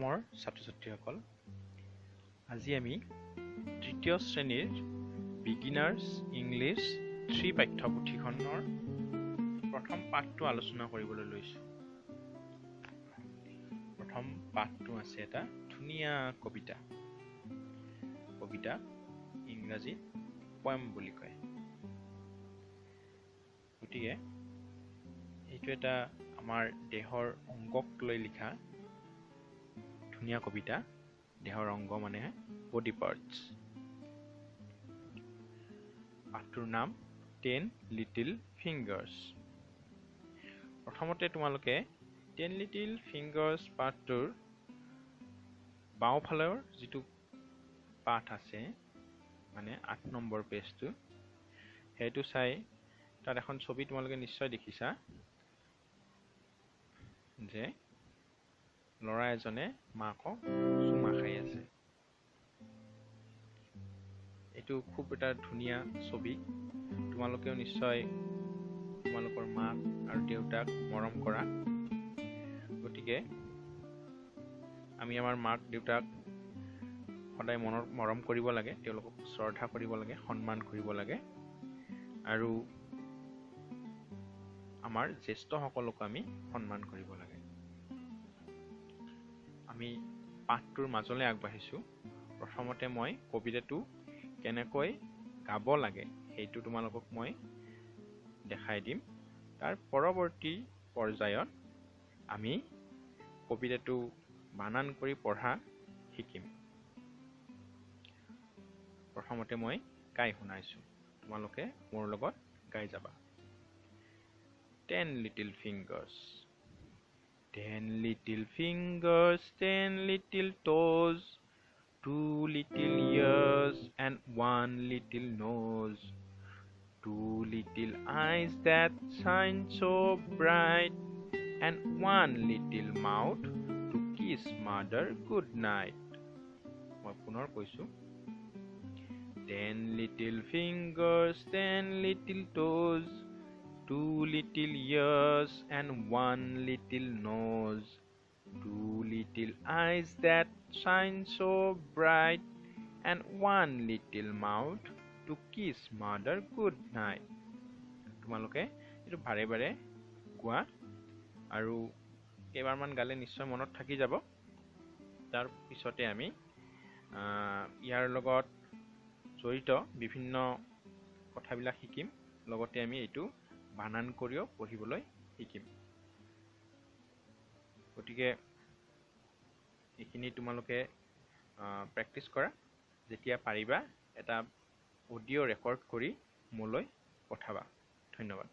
মৰমৰ ছাত্ৰ-ছাত্ৰীসকল, আজি আমি তৃতীয় শ্ৰেণীৰ বিগিনাৰ্ছ ইংলিছ 3 পাঠ্যপুথিখনৰ প্ৰথম পাঠটো আলোচনা কৰিবলৈ লৈছোঁ। প্ৰথম পাঠটো আছে এটা ধুনীয়া কবিতা। কবিতা ইংৰাজীত পয়েম বুলি কয়। গতিকে এইটো এটা আমাৰ দেহৰ অংগক লৈ লিখা ধুনীয়া কবিতা। দেহৰ অংগ মানে বডি পাৰ্টছ। পাঠটোৰ নাম 10 Little Fingers। প্ৰথমতে তোমালোকে 10 Little Fingers পাঠটোৰ বাওঁফালৰ যিটো পাঠ আছে মানে 8 নম্বৰ পেজটো, সেইটো চাই তাত এখন ছবি তোমালোকে নিশ্চয় দেখিছা যে ল'ৰা এজনে মাকক চুমা খাই আছে। এইটো খুব এটা ধুনীয়া ছবি। তোমালোকেও নিশ্চয় তোমালোকৰ মাক আৰু দেউতাক মৰম কৰা। গতিকে আমি আমাৰ মাক দেউতাক সদায় মৰম কৰিব লাগে, তেওঁলোকক শ্ৰদ্ধা কৰিব লাগে, সন্মান কৰিব লাগে, আৰু আমাৰ জ্যেষ্ঠসকলকো আমি সন্মান কৰিব লাগে। আমি পাঠটোৰ মাজলৈ আগবাঢ়িছোঁ। প্ৰথমতে মই কবিতাটো কেনেকৈ গাব লাগে সেইটো তোমালোকক মই দেখাই দিম। তাৰ পৰৱৰ্তী পৰ্যায়ত আমি কবিতাটো বানান কৰি পঢ়া শিকিম। প্ৰথমতে মই গাই শুনাইছোঁ, তোমালোকে মোৰ লগত গাই যাবা। 10 little fingers, 10 little fingers, 10 little toes, 2 little ears and 1 little nose, 2 little eyes that shine so bright, and 1 little mouth to kiss mother good night. মই পুনৰ কৈছোঁ, 10 little fingers, 10 little toes, 2 little ears and 1 little nose, 2 little eyes that shine so bright, and 1 little mouth to kiss mother good night. তোমালোকে এইটো বাৰে বাৰে কোৱা, আৰু কেইবাৰমান গালে নিশ্চয় মনত থাকি যাব। তাৰ পিছতে আমি ইয়াৰ লগত জড়িত বিভিন্ন কথাবিলাক শিকিম। লগতে আমি এইটো বানান কৰিও পঢ়িবলৈ শিকিম। গতিকে এইখিনি তোমালোকে প্ৰেক্টিছ কৰা। যেতিয়া পাৰিবা এটা অডিঅ' ৰেকৰ্ড কৰি মোলৈ পঠাবা। ধন্যবাদ।